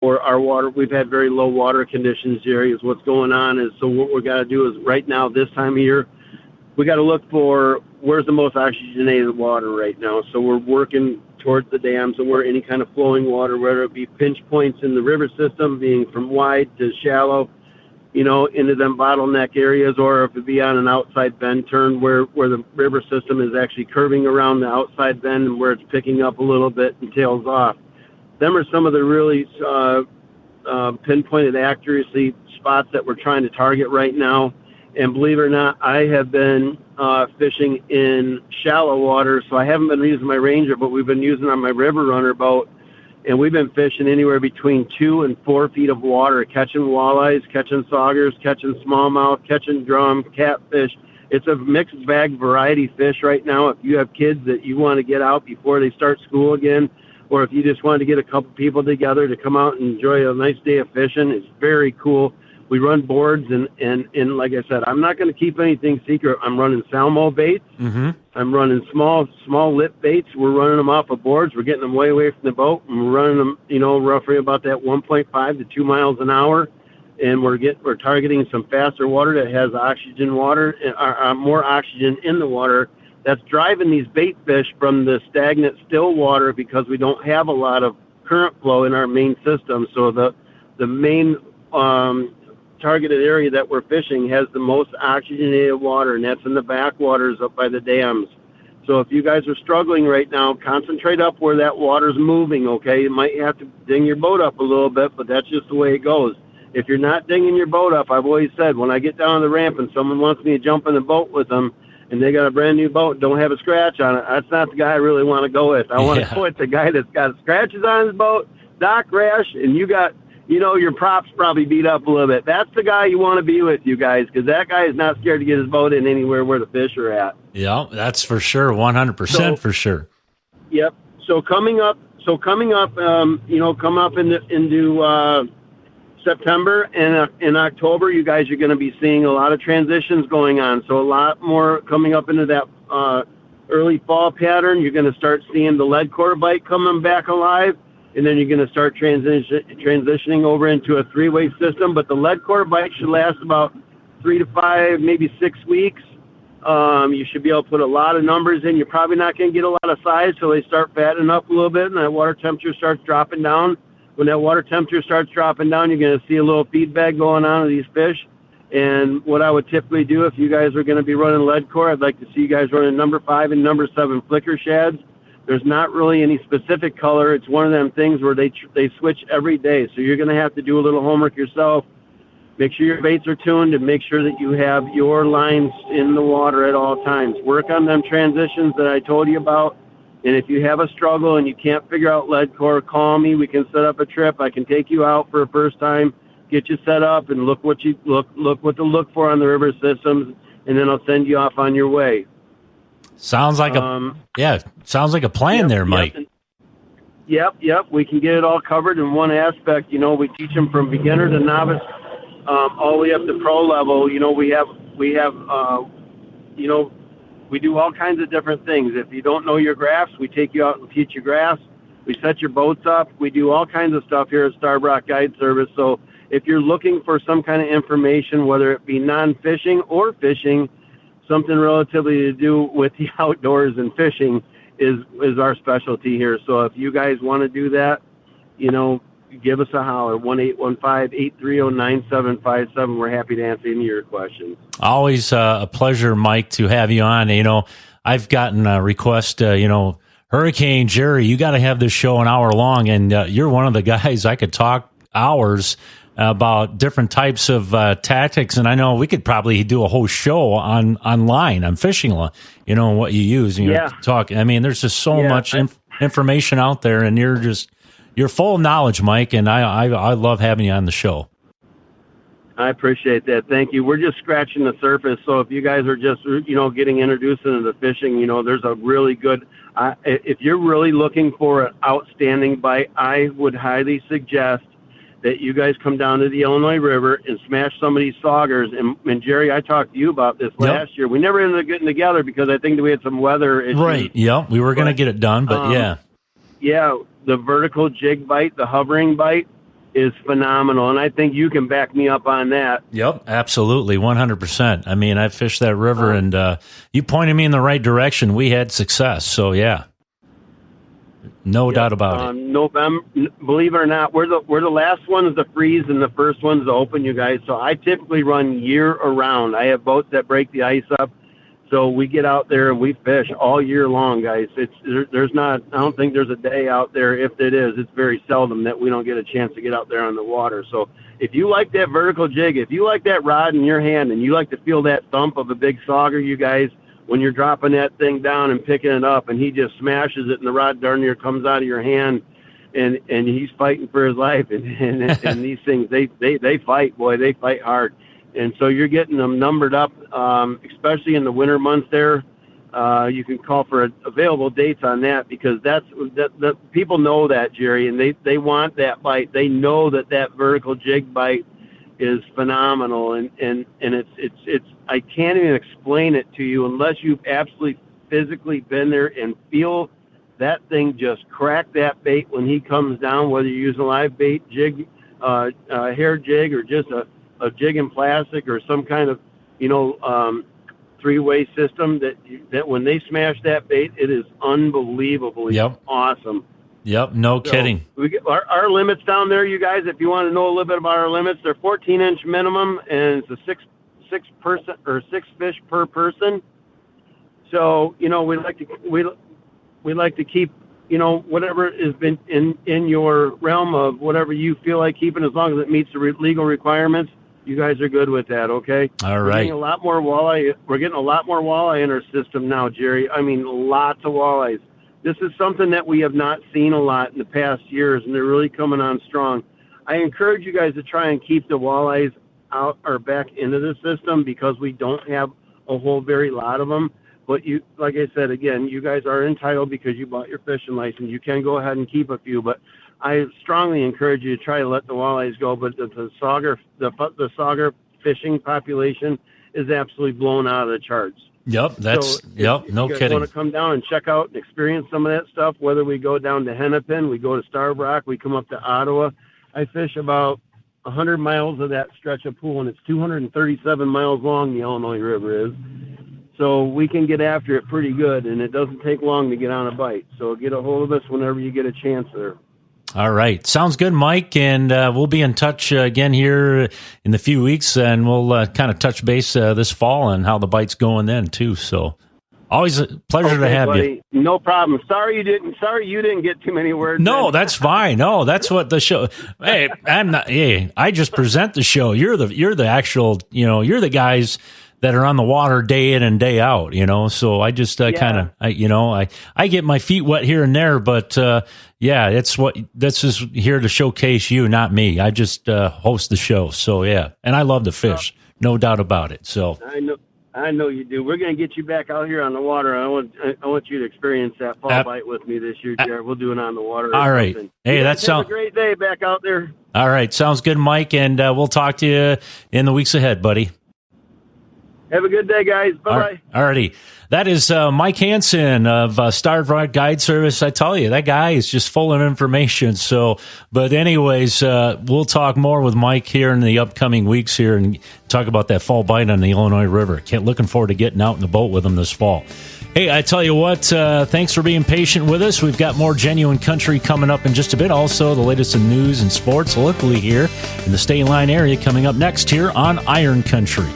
or our water. We've had very low water conditions, Jerry, is what's going on. Is so what we're got to do is right now, this time of year, we got to look for where's the most oxygenated water right now. So we're working towards the dams and where any kind of flowing water, whether it be pinch points in the river system, being from wide to shallow, into them bottleneck areas, or if it be on an outside bend turn where the river system is actually curving around the outside bend and where it's picking up a little bit and tails off. Them are some of the really pinpointed accuracy spots that we're trying to target right now. And believe it or not, I have been fishing in shallow water, so I haven't been using my Ranger, but we've been using on my River Runner boat, and we've been fishing anywhere between 2 and 4 feet of water, catching walleyes, catching saugers, catching smallmouth, catching drum, catfish. It's a mixed bag variety fish right now. If you have kids that you want to get out before they start school again, or if you just want to get a couple people together to come out and enjoy a nice day of fishing, it's very cool. We run boards, and like I said, I'm not going to keep anything secret. I'm running Salmo baits. Mm-hmm. I'm running small lip baits. We're running them off of boards. We're getting them way away from the boat, and we're running them, roughly about that 1.5 to 2 miles an hour. And we're targeting some faster water that has oxygen water, more oxygen in the water. That's driving these bait fish from the stagnant still water because we don't have a lot of current flow in our main system. So the main targeted area that we're fishing has the most oxygenated water, and that's in the backwaters up by the dams. So if you guys are struggling right now, concentrate up where that water's moving, okay? You might have to ding your boat up a little bit, but that's just the way it goes. If you're not dinging your boat up, I've always said, when I get down the ramp and someone wants me to jump in the boat with them and they got a brand new boat, don't have a scratch on it, that's not the guy I really want to go with. I want to go with the guy that's got scratches on his boat, dock rash, and you got your props probably beat up a little bit. That's the guy you want to be with, you guys, because that guy is not scared to get his boat in anywhere where the fish are at. Yeah, that's for sure, 100% for sure. Yep. So coming up, come up into September and in October, you guys are going to be seeing a lot of transitions going on. So a lot more coming up into that early fall pattern. You're going to start seeing the lead core bite coming back alive. And then you're going to start transitioning over into a three-way system. But the lead core bite should last about 3 to 5, maybe 6 weeks. You should be able to put a lot of numbers in. You're probably not going to get a lot of size till they start fattening up a little bit and that water temperature starts dropping down. When that water temperature starts dropping down, you're going to see a little feedback going on with these fish. And what I would typically do if you guys are going to be running lead core, I'd like to see you guys running number 5 and number 7 flicker shads. There's not really any specific color. It's one of them things where they switch every day. So you're going to have to do a little homework yourself. Make sure your baits are tuned and make sure that you have your lines in the water at all times. Work on them transitions that I told you about. And if you have a struggle and you can't figure out lead core, call me. We can set up a trip. I can take you out for a first time, get you set up, and look what to look for on the river systems, and then I'll send you off on your way. Sounds like a plan there, Mike. Yep. We can get it all covered in one aspect. We teach them from beginner to novice, all the way up to pro level. We do all kinds of different things. If you don't know your graphs, we take you out and teach you graphs. We set your boats up. We do all kinds of stuff here at Starbrock Guide Service. So if you're looking for some kind of information, whether it be non-fishing or fishing, something relatively to do with the outdoors and fishing is our specialty here. So if you guys want to do that, give us a holler, 1-815-830-9757. We're happy to answer any of your questions. Always a pleasure, Mike, to have you on. I've gotten a request, Hurricane Jerry, you got to have this show an hour long, and you're one of the guys I could talk hours about different types of tactics, and I know we could probably do a whole show online on fishing, what you use. Talk. I mean, there's just so much information out there, and you're full of knowledge, Mike, and I love having you on the show. I appreciate that. Thank you. We're just scratching the surface. So if you guys are just, getting introduced into the fishing, there's a really good, if you're really looking for an outstanding bite, I would highly suggest that you guys come down to the Illinois River and smash some of these saugers. And Jerry, I talked to you about this last year. We never ended up getting together because I think that we had some weather issues. Right. Yeah. We were going to get it done, but yeah. Yeah. The vertical jig bite, the hovering bite, is phenomenal, and I think you can back me up on that. Yep, absolutely, 100%. I mean, I fished that river, and you pointed me in the right direction. We had success, so yeah, no doubt about it. November, believe it or not, we're the last ones to freeze and the first ones to open, you guys. So I typically run year around. I have boats that break the ice up. So we get out there and we fish all year long, guys. There's not, I don't think there's a day out there. If it is, it's very seldom that we don't get a chance to get out there on the water. So if you like that vertical jig, if you like that rod in your hand and you like to feel that thump of a big sauger, you guys, when you're dropping that thing down and picking it up and he just smashes it and the rod darn near comes out of your hand and he's fighting for his life. And these things, they fight, boy, they fight hard. And so you're getting them numbered up, especially in the winter months there. You can call for available dates on that because that people know that, Jerry, and they want that bite. They know that vertical jig bite is phenomenal, and it's I can't even explain it to you unless you've absolutely physically been there and feel that thing just crack that bait when he comes down, whether you're using a live bait jig, hair jig, or just a jig in plastic or some kind of, three-way system that when they smash that bait, it is unbelievably awesome. Yep, no kidding. We get our limits down there, you guys. If you want to know a little bit about our limits, they're 14-inch minimum, and it's a six fish per person. So we like to keep whatever has been in your realm of whatever you feel like keeping, as long as it meets the legal requirements. You guys are good with that, okay? All right. We're getting a lot more walleye. We're getting a lot more walleye in our system now, Jerry. I mean, lots of walleyes. This is something that we have not seen a lot in the past years, and they're really coming on strong. I encourage you guys to try and keep the walleyes out or back into the system because we don't have a whole very lot of them. But you, like I said, again, you guys are entitled because you bought your fishing license. You can go ahead and keep a few, but I strongly encourage you to try to let the walleyes go. But the sauger fishing population is absolutely blown out of the charts. Yep, no kidding. If you want to come down and check out and experience some of that stuff, whether we go down to Hennepin, we go to Starved Rock, we come up to Ottawa. I fish about 100 miles of that stretch of pool, and it's 237 miles long, the Illinois River is. So we can get after it pretty good, and it doesn't take long to get on a bite. So get a hold of us whenever you get a chance there. All right. Sounds good, Mike. And we'll be in touch again here in a few weeks, and we'll kind of touch base this fall on how the bite's going then, too. So always a pleasure to have buddy. You. No problem. Sorry you didn't get too many words. No, that's fine. No, that's what the show. Hey, I'm not. Hey, I just present the show. You're the actual. You're the guys that are on the water day in and day out, so I just I get my feet wet here and there, but this is here to showcase you, not me. I just host the show. So yeah. And I love to fish. No doubt about it. So I know you do. We're going to get you back out here on the water. I want you to experience that fall bite with me this year, Jared. We'll do it on the water. All right. Hey, that sounds a great day back out there. All right. Sounds good, Mike. And we'll talk to you in the weeks ahead, buddy. Have a good day, guys. Bye-bye. All righty. That is Mike Hanson of Starved Rock Guide Service. I tell you, that guy is just full of information. So, but anyways, we'll talk more with Mike here in the upcoming weeks here and talk about that fall bite on the Illinois River. Looking forward to getting out in the boat with him this fall. Hey, I tell you what, thanks for being patient with us. We've got more Genuine Country coming up in just a bit. Also, the latest in news and sports locally here in the State Line area coming up next here on Iron Country.